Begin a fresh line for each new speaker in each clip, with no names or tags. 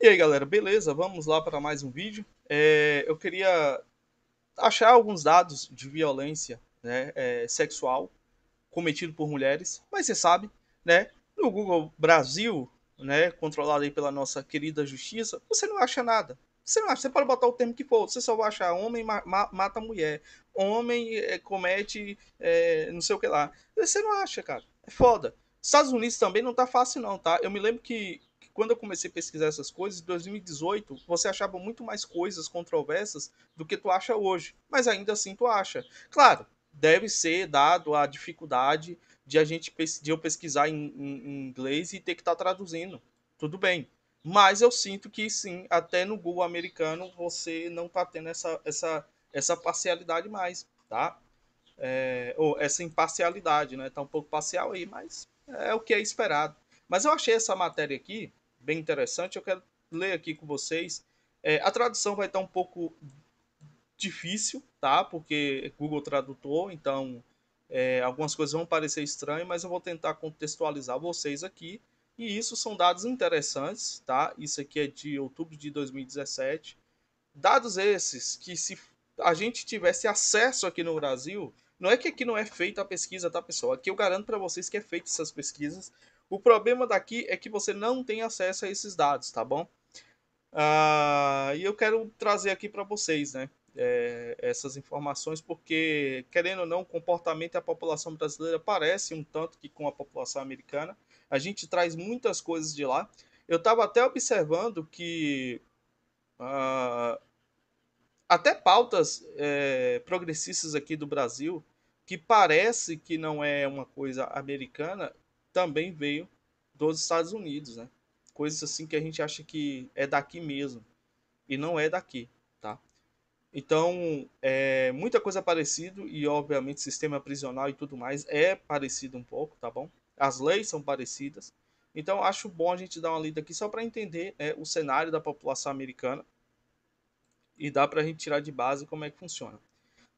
E aí, galera, beleza? Vamos lá para mais um vídeo. Eu queria achar alguns dados de violência, né, sexual cometido por mulheres, mas você sabe, né, no Google Brasil, né, controlado aí pela nossa querida justiça, você não acha nada. Você não acha, você pode botar o termo que for, você só vai achar homem mata mulher, homem comete não sei o que lá. Você não acha, cara. É foda. Estados Unidos também não tá fácil não, tá? Eu me lembro que quando eu comecei a pesquisar essas coisas, em 2018, você achava muito mais coisas controversas do que tu acha hoje. Mas ainda assim tu acha. Claro, deve ser dado a dificuldade de eu pesquisar em inglês e ter que estar traduzindo. Tudo bem. Mas eu sinto que sim, até no Google americano você não está tendo essa parcialidade mais, tá? Ou essa imparcialidade, né? Tá um pouco parcial aí, mas é o que é esperado. Mas eu achei essa matéria aqui bem interessante, eu quero ler aqui com vocês. A tradução vai estar um pouco difícil, tá? Porque Google Tradutor, então algumas coisas vão parecer estranhas, mas eu vou tentar contextualizar vocês aqui. E isso são dados interessantes, tá? Isso aqui é de outubro de 2017. Dados esses que se a gente tivesse acesso aqui no Brasil, não é que aqui não é feita a pesquisa, tá, pessoal? Aqui eu garanto para vocês que é feita essas pesquisas. O problema daqui é que você não tem acesso a esses dados, tá bom? E eu quero trazer aqui para vocês, né? Essas informações, porque, querendo ou não, o comportamento da população brasileira parece um tanto que com a população americana. A gente traz muitas coisas de lá. Eu estava até observando que ah, até pautas progressistas aqui do Brasil, que parece que não é uma coisa americana, também veio dos Estados Unidos, né? Coisas assim que a gente acha que é daqui mesmo e não é daqui, tá? Então, muita coisa parecida e, obviamente, sistema prisional e tudo mais é parecido um pouco, tá bom? As leis são parecidas. Então, acho bom a gente dar uma lida aqui só para entender o cenário da população americana e dá para a gente tirar de base como é que funciona.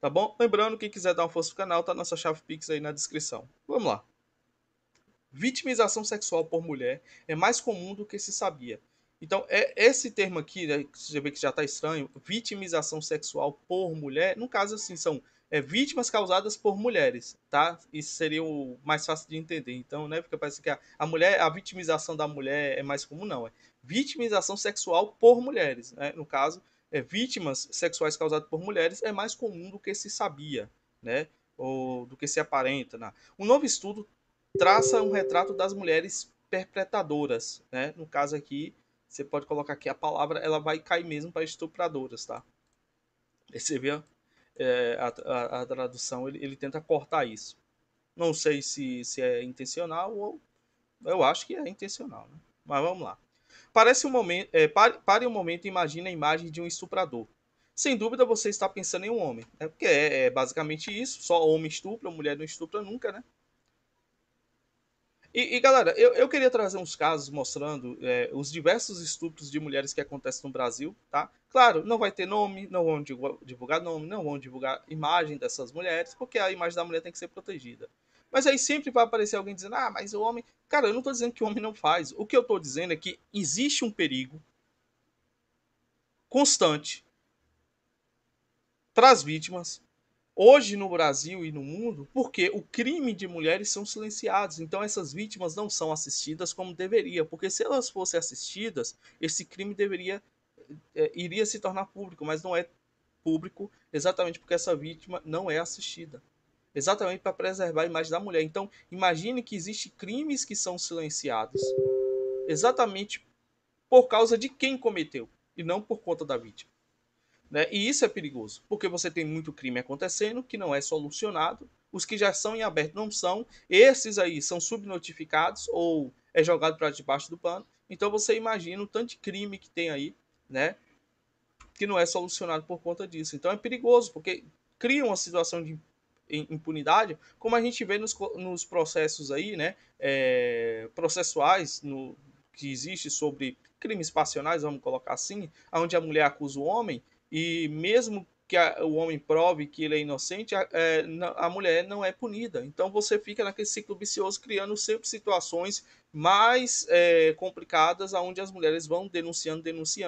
Tá bom? Lembrando, quem quiser dar uma força pro canal, tá nossa chave Pix aí na descrição. Vamos lá. Vitimização sexual por mulher é mais comum do que se sabia. Então, esse termo aqui, né, você vê que já está estranho, vitimização sexual por mulher, no caso assim, são vítimas causadas por mulheres, tá? Isso seria o mais fácil de entender. Então, né, porque parece que a mulher, a vitimização da mulher é mais comum, não. É vitimização sexual por mulheres, né? No caso, vítimas sexuais causadas por mulheres é mais comum do que se sabia, né? Ou do que se aparenta. Né? Um novo estudo traça um retrato das mulheres perpetradoras, né? No caso aqui, você pode colocar aqui a palavra, ela vai cair mesmo para estupradoras, tá? Aí você vê a tradução, ele tenta cortar isso. Não sei se é intencional ou eu acho que é intencional, né? Mas vamos lá. Parece um momento, pare um momento e imagine a imagem de um estuprador. Sem dúvida você está pensando em um homem, né? Porque é basicamente isso, só homem estupra, mulher não estupra nunca, né? Galera, eu queria trazer uns casos mostrando os diversos estupros de mulheres que acontecem no Brasil, tá? Claro, não vai ter nome, não vão divulgar nome, não vão divulgar imagem dessas mulheres, porque a imagem da mulher tem que ser protegida. Mas aí sempre vai aparecer alguém dizendo, ah, mas o homem. Cara, eu não estou dizendo que o homem não faz. O que eu estou dizendo é que existe um perigo constante para as vítimas hoje no Brasil e no mundo, porque o crime de mulheres são silenciados. Então essas vítimas não são assistidas como deveria, porque se elas fossem assistidas, esse crime iria se tornar público, mas não é público exatamente porque essa vítima não é assistida. Exatamente para preservar a imagem da mulher. Então, imagine que existem crimes que são silenciados exatamente por causa de quem cometeu e não por conta da vítima. Né? E isso é perigoso, porque você tem muito crime acontecendo que não é solucionado, os que já são em aberto não são, esses aí são subnotificados ou é jogado para debaixo do pano. Então você imagina o tanto de crime que tem aí, né, que não é solucionado por conta disso. Então é perigoso, porque cria uma situação de impunidade, como a gente vê nos processos aí, né, processuais que existe sobre crimes passionais, vamos colocar assim, onde a mulher acusa o homem e mesmo que o homem prove que ele é inocente, a mulher não é punida. Então você fica naquele ciclo vicioso, criando sempre situações mais complicadas, onde as mulheres vão denunciando,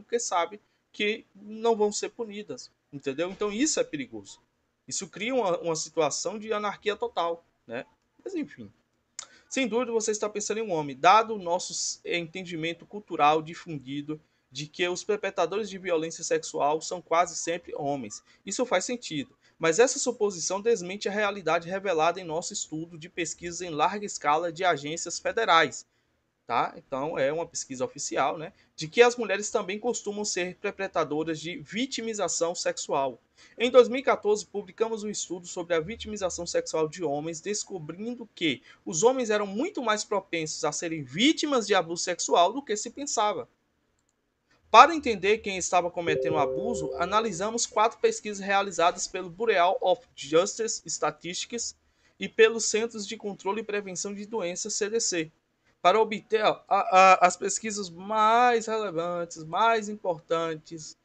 porque sabe que não vão ser punidas, entendeu? Então isso é perigoso. Isso cria uma situação de anarquia total, né? Mas enfim. Sem dúvida você está pensando em um homem, dado o nosso entendimento cultural difundido de que os perpetradores de violência sexual são quase sempre homens. Isso faz sentido, mas essa suposição desmente a realidade revelada em nosso estudo de pesquisas em larga escala de agências federais, tá? Então é uma pesquisa oficial, né, de que as mulheres também costumam ser perpetradoras de vitimização sexual. Em 2014, publicamos um estudo sobre a vitimização sexual de homens, descobrindo que os homens eram muito mais propensos a serem vítimas de abuso sexual do que se pensava. Para entender quem estava cometendo o abuso, analisamos 4 pesquisas realizadas pelo Bureau of Justice Statistics e pelos Centros de Controle e Prevenção de Doenças CDC, para obter as pesquisas mais relevantes, mais importantes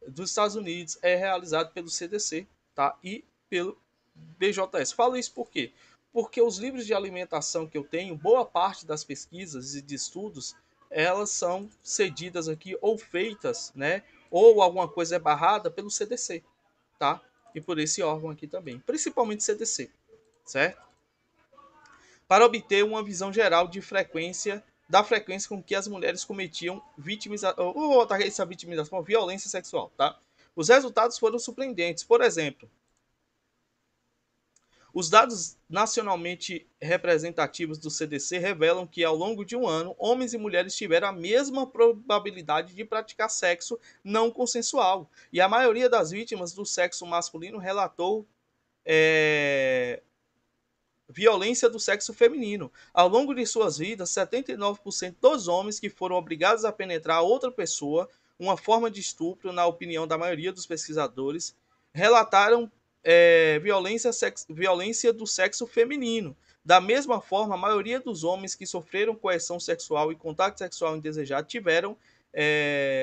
dos Estados Unidos, é realizado pelo CDC, tá? E pelo BJS. Falo isso por quê? Porque os livros de alimentação que eu tenho, boa parte das pesquisas e de estudos, elas são cedidas aqui ou feitas, né? Ou alguma coisa é barrada pelo CDC, tá? E por esse órgão aqui também, principalmente CDC, certo? Para obter uma visão geral de frequência da frequência com que as mulheres cometiam essa vitimização, violência sexual, tá? Os resultados foram surpreendentes. Por exemplo, os dados nacionalmente representativos do CDC revelam que, ao longo de um ano, homens e mulheres tiveram a mesma probabilidade de praticar sexo não consensual. E a maioria das vítimas do sexo masculino relatou violência do sexo feminino. Ao longo de suas vidas, 79% dos homens que foram obrigados a penetrar outra pessoa, uma forma de estupro, na opinião da maioria dos pesquisadores, relataram violência do sexo feminino. Da mesma forma, a maioria dos homens que sofreram coerção sexual e contato sexual indesejado tiveram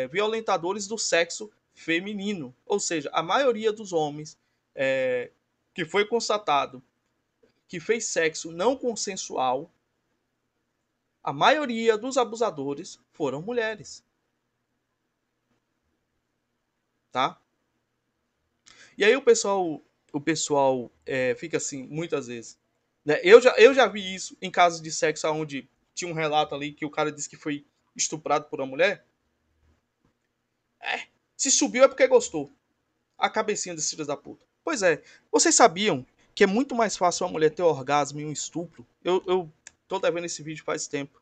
violentadores do sexo feminino. Ou seja, a maioria dos homens que foi constatado que fez sexo não consensual, a maioria dos abusadores foram mulheres, tá? E aí o pessoal fica assim, muitas vezes, né? Eu já vi isso em casos de sexo onde tinha um relato ali que o cara disse que foi estuprado por uma mulher. Se subiu é porque gostou. A cabecinha desses filhos da puta. Pois é, vocês sabiam que é muito mais fácil uma mulher ter orgasmo em um estupro? Eu tô devendo esse vídeo faz tempo.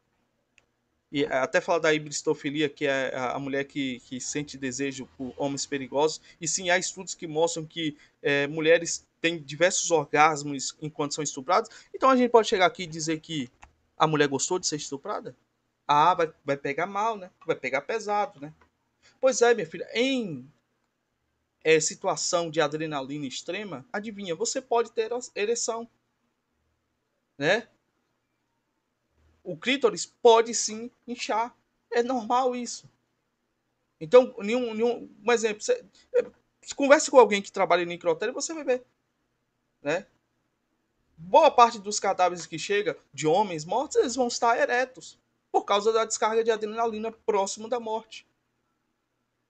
E até falar da hibristofilia, que é a mulher que sente desejo por homens perigosos. E sim, há estudos que mostram que mulheres têm diversos orgasmos enquanto são estupradas. Então a gente pode chegar aqui e dizer que a mulher gostou de ser estuprada? Ah, vai pegar mal, né? Vai pegar pesado, né? Pois é, minha filha, em situação de adrenalina extrema, adivinha, você pode ter ereção, né? O clítoris pode sim inchar. É normal isso. Então, um exemplo, você converse com alguém que trabalha em necrotério e você vai ver, né? Boa parte dos cadáveres que chega de homens mortos, eles vão estar eretos por causa da descarga de adrenalina próximo da morte.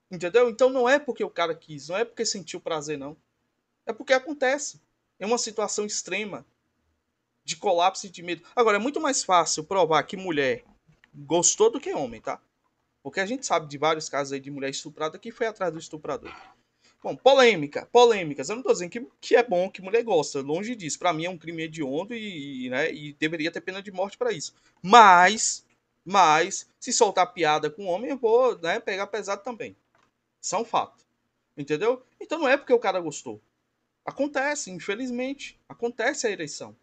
Entendeu? Então não é porque o cara quis, não é porque sentiu prazer, não. É porque acontece. É uma situação extrema de colapso e de medo. Agora, é muito mais fácil provar que mulher gostou do que homem, tá? Porque a gente sabe de vários casos aí de mulher estuprada que foi atrás do estuprador. Bom, polêmicas. Eu não tô dizendo que é bom, que mulher gosta. Longe disso. Pra mim é um crime hediondo né, e deveria ter pena de morte pra isso. Mas, se soltar piada com homem, eu vou, né, pegar pesado também. Isso é um fato. Entendeu? Então não é porque o cara gostou. Acontece, infelizmente. Acontece a ereção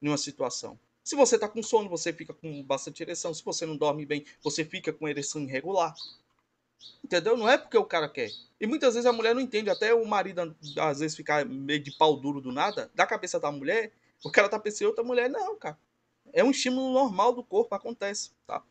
em uma situação. Se você tá com sono, você fica com bastante ereção. Se você não dorme bem, você fica com ereção irregular. Entendeu? Não é porque o cara quer. E muitas vezes a mulher não entende. Até o marido, às vezes, ficar meio de pau duro do nada, da cabeça da mulher, o cara tá pensando em outra mulher. Não, cara. É um estímulo normal do corpo, acontece, tá?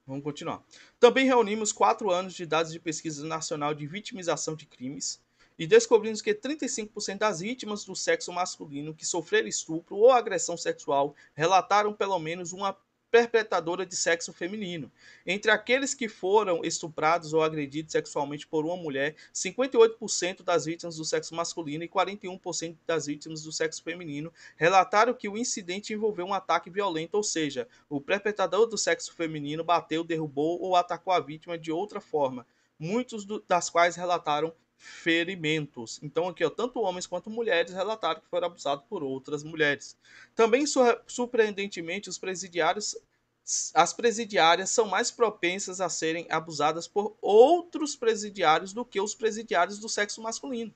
Vamos continuar. Também reunimos 4 anos de dados de pesquisa nacional de vitimização de crimes e descobrimos que 35% das vítimas do sexo masculino que sofreram estupro ou agressão sexual relataram pelo menos uma perpetradora de sexo feminino. Entre aqueles que foram estuprados ou agredidos sexualmente por uma mulher, 58% das vítimas do sexo masculino e 41% das vítimas do sexo feminino relataram que o incidente envolveu um ataque violento, ou seja, o perpetrador do sexo feminino bateu, derrubou ou atacou a vítima de outra forma, muitos das quais relataram ferimentos. Então aqui, ó, tanto homens quanto mulheres relataram que foram abusados por outras mulheres. Também, surpreendentemente, as presidiárias são mais propensas a serem abusadas por outros presidiários do que os presidiários do sexo masculino,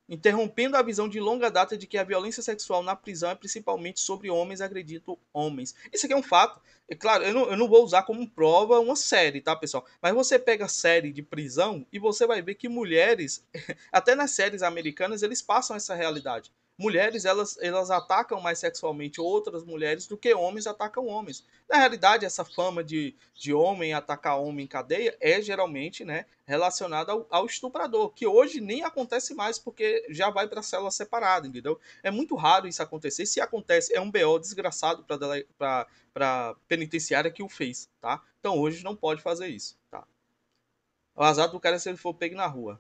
interrompendo a visão de longa data de que a violência sexual na prisão é principalmente sobre homens agredindo homens. Isso aqui é um fato. É claro, eu não vou usar como prova uma série, tá, pessoal? Mas você pega a série de prisão e você vai ver que mulheres, até nas séries americanas, eles passam essa realidade. Mulheres, elas atacam mais sexualmente outras mulheres do que homens atacam homens. Na realidade, essa fama de homem atacar homem em cadeia é geralmente, né, relacionada ao estuprador, que hoje nem acontece mais porque já vai para a célula separada, entendeu? É muito raro isso acontecer. Se acontece, é um BO desgraçado para penitenciária que o fez, tá? Então hoje não pode fazer isso, tá? O azar do cara é se ele for pego na rua.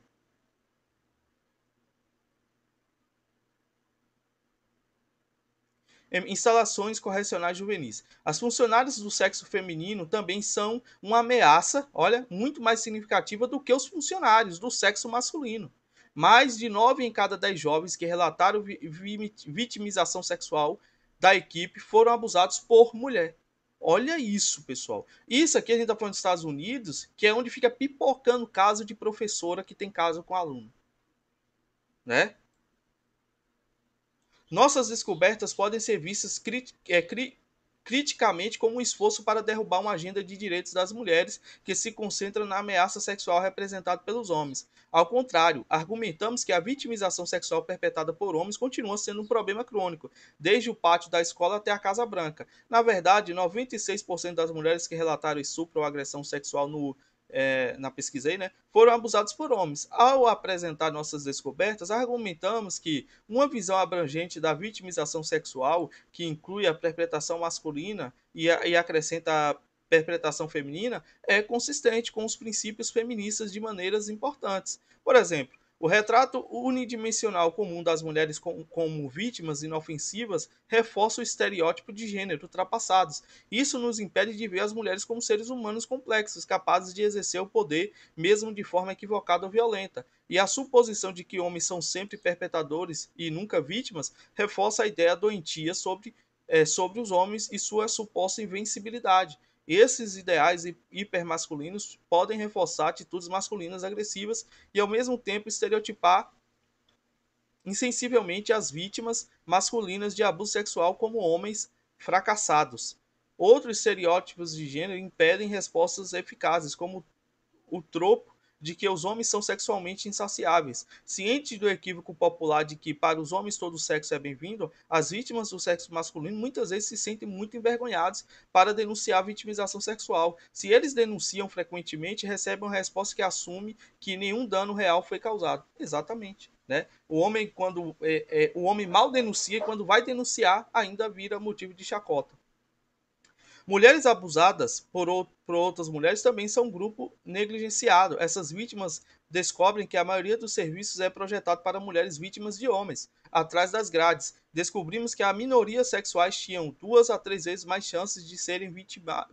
Instalações correcionais juvenis. As funcionárias do sexo feminino também são uma ameaça, olha, muito mais significativa do que os funcionários do sexo masculino. Mais de 9 em cada 10 jovens que relataram vitimização sexual da equipe foram abusados por mulher. Olha isso, pessoal. Isso aqui a gente está falando dos Estados Unidos, que é onde fica pipocando caso de professora que tem caso com aluno, né? Nossas descobertas podem ser vistas criticamente como um esforço para derrubar uma agenda de direitos das mulheres que se concentra na ameaça sexual representada pelos homens. Ao contrário, argumentamos que a vitimização sexual perpetrada por homens continua sendo um problema crônico, desde o pátio da escola até a Casa Branca. Na verdade, 96% das mulheres que relataram estupro ou agressão sexual na pesquisa aí, né, foram abusados por homens. Ao apresentar nossas descobertas, argumentamos que uma visão abrangente da vitimização sexual, que inclui a perpetração masculina e acrescenta a perpetração feminina, é consistente com os princípios feministas de maneiras importantes. Por exemplo, o retrato unidimensional comum das mulheres como vítimas inofensivas reforça o estereótipo de gênero ultrapassados. Isso nos impede de ver as mulheres como seres humanos complexos, capazes de exercer o poder, mesmo de forma equivocada ou violenta. E a suposição de que homens são sempre perpetradores e nunca vítimas reforça a ideia doentia sobre os homens e sua suposta invencibilidade. Esses ideais hipermasculinos podem reforçar atitudes masculinas agressivas e, ao mesmo tempo, estereotipar insensivelmente as vítimas masculinas de abuso sexual como homens fracassados. Outros estereótipos de gênero impedem respostas eficazes, como o tropo de que os homens são sexualmente insaciáveis. Ciente do equívoco popular de que para os homens todo sexo é bem-vindo, as vítimas do sexo masculino muitas vezes se sentem muito envergonhados para denunciar a vitimização sexual. Se eles denunciam frequentemente, recebem uma resposta que assume que nenhum dano real foi causado. Exatamente. Né? O homem mal denuncia e quando vai denunciar ainda vira motivo de chacota. Mulheres abusadas por outras mulheres também são um grupo negligenciado. Essas vítimas descobrem que a maioria dos serviços é projetado para mulheres vítimas de homens, atrás das grades. Descobrimos que as minorias sexuais tinham 2 a 3 vezes mais chances de serem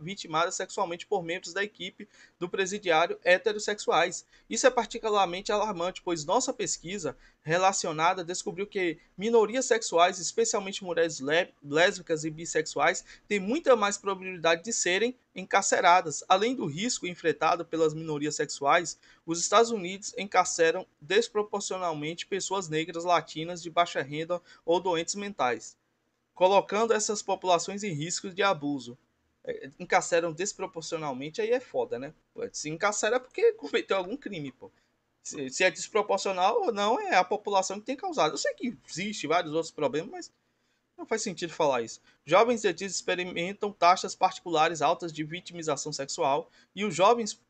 vitimadas sexualmente por membros da equipe do presidiário heterossexuais. Isso é particularmente alarmante, pois nossa pesquisa relacionada descobriu que minorias sexuais, especialmente mulheres lésbicas e bissexuais, têm muita mais probabilidade de serem encarceradas. Além do risco enfrentado pelas minorias sexuais, os Estados Unidos encarceram desproporcionalmente pessoas negras, latinas, de baixa renda ou doentes mentais, colocando essas populações em risco de abuso. Encarceram desproporcionalmente, aí é foda, né? Se encarcera é porque cometeu algum crime, pô. Se é desproporcional ou não, é a população que tem causado. Eu sei que existe vários outros problemas, mas Não faz sentido falar isso. Jovens detidos experimentam taxas particulares altas de vitimização sexual e os jovens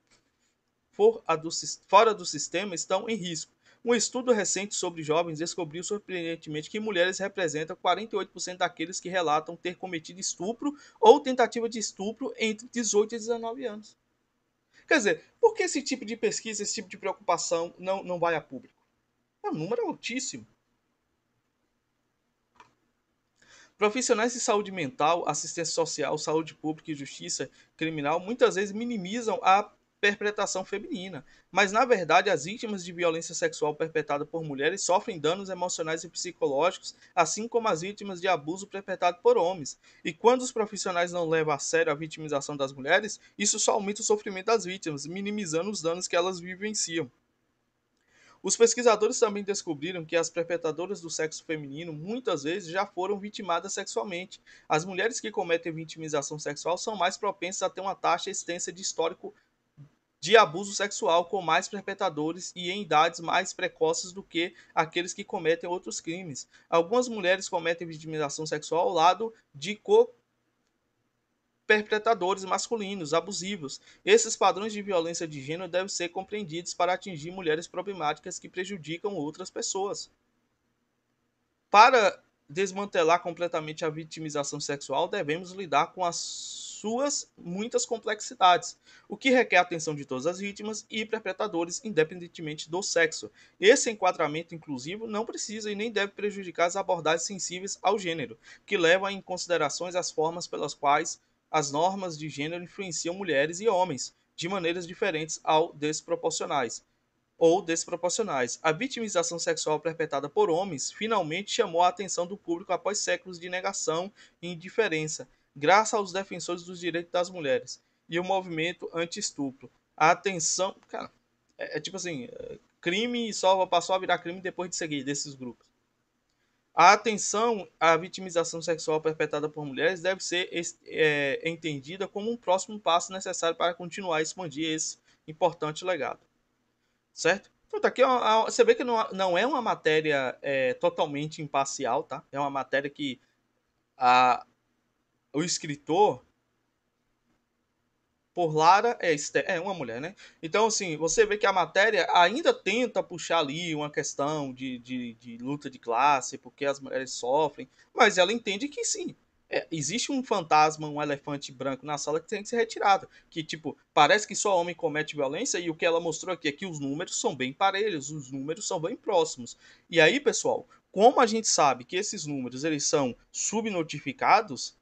fora do sistema estão em risco. Um estudo recente sobre jovens descobriu surpreendentemente que mulheres representam 48% daqueles que relatam ter cometido estupro ou tentativa de estupro entre 18 e 19 anos. Quer dizer, por que esse tipo de pesquisa, esse tipo de preocupação não vai a público? É um número altíssimo. Profissionais de saúde mental, assistência social, saúde pública e justiça criminal muitas vezes minimizam a perpetração feminina, mas na verdade as vítimas de violência sexual perpetrada por mulheres sofrem danos emocionais e psicológicos, assim como as vítimas de abuso perpetrado por homens. E quando os profissionais não levam a sério a vitimização das mulheres, isso só aumenta o sofrimento das vítimas, minimizando os danos que elas vivenciam. Os pesquisadores também descobriram que as perpetradoras do sexo feminino muitas vezes já foram vitimadas sexualmente. As mulheres que cometem vitimização sexual são mais propensas a ter uma taxa extensa de histórico de abuso sexual com mais perpetradores e em idades mais precoces do que aqueles que cometem outros crimes. Algumas mulheres cometem vitimização sexual ao lado de perpetradores masculinos abusivos. Esses padrões de violência de gênero devem ser compreendidos para atingir mulheres problemáticas que prejudicam outras pessoas. Para desmantelar completamente a vitimização sexual, devemos lidar com as suas muitas complexidades, o que requer a atenção de todas as vítimas e perpetradores, independentemente do sexo. Esse enquadramento inclusivo não precisa e nem deve prejudicar as abordagens sensíveis ao gênero, que levam em considerações as formas pelas quais as normas de gênero influenciam mulheres e homens, de maneiras diferentes ou desproporcionais. A vitimização sexual perpetrada por homens finalmente chamou a atenção do público após séculos de negação e indiferença, graças aos defensores dos direitos das mulheres e o movimento anti-estupro. A atenção, cara, tipo assim, crime só passou a virar crime depois de seguir desses grupos. A atenção à vitimização sexual perpetrada por mulheres deve ser entendida como um próximo passo necessário para continuar a expandir esse importante legado, certo? Então, tá aqui, ó, você vê que não é uma matéria totalmente imparcial, tá? É uma matéria que a, o escritor, por Lara, é uma mulher, né? Então, assim, você vê que a matéria ainda tenta puxar ali uma questão de luta de classe, porque as mulheres sofrem, mas ela entende que sim. Existe um fantasma, um elefante branco na sala que tem que ser retirado. Que, tipo, parece que só homem comete violência, e o que ela mostrou aqui é que os números são bem parelhos, os números são bem próximos. E aí, pessoal, como a gente sabe que esses números eles são subnotificados,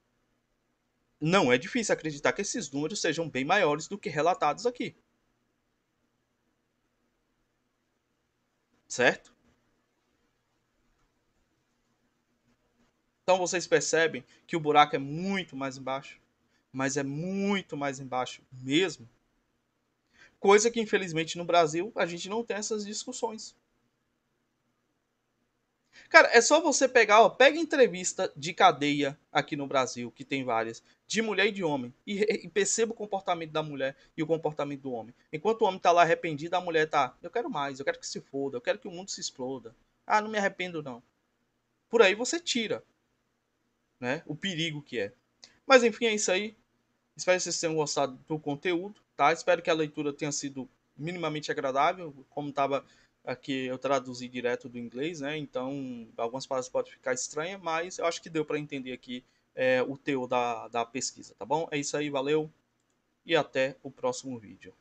não é difícil acreditar que esses números sejam bem maiores do que relatados aqui, certo? Então vocês percebem que o buraco é muito mais embaixo, mas é muito mais embaixo mesmo. Coisa que infelizmente no Brasil a gente não tem essas discussões. Cara, é só você pegar, ó, pega entrevista de cadeia aqui no Brasil, que tem várias, de mulher e de homem, e perceba o comportamento da mulher e o comportamento do homem. Enquanto o homem tá lá arrependido, a mulher tá, eu quero mais, eu quero que se foda, eu quero que o mundo se exploda. Ah, não me arrependo não. Por aí você tira, né, o perigo que é. Mas enfim, é isso aí. Espero que vocês tenham gostado do conteúdo, tá? Espero que a leitura tenha sido minimamente agradável, como estava aqui eu traduzi direto do inglês, né? Então algumas palavras podem ficar estranhas, mas eu acho que deu para entender aqui o teor da pesquisa, tá bom? É isso aí, valeu e até o próximo vídeo.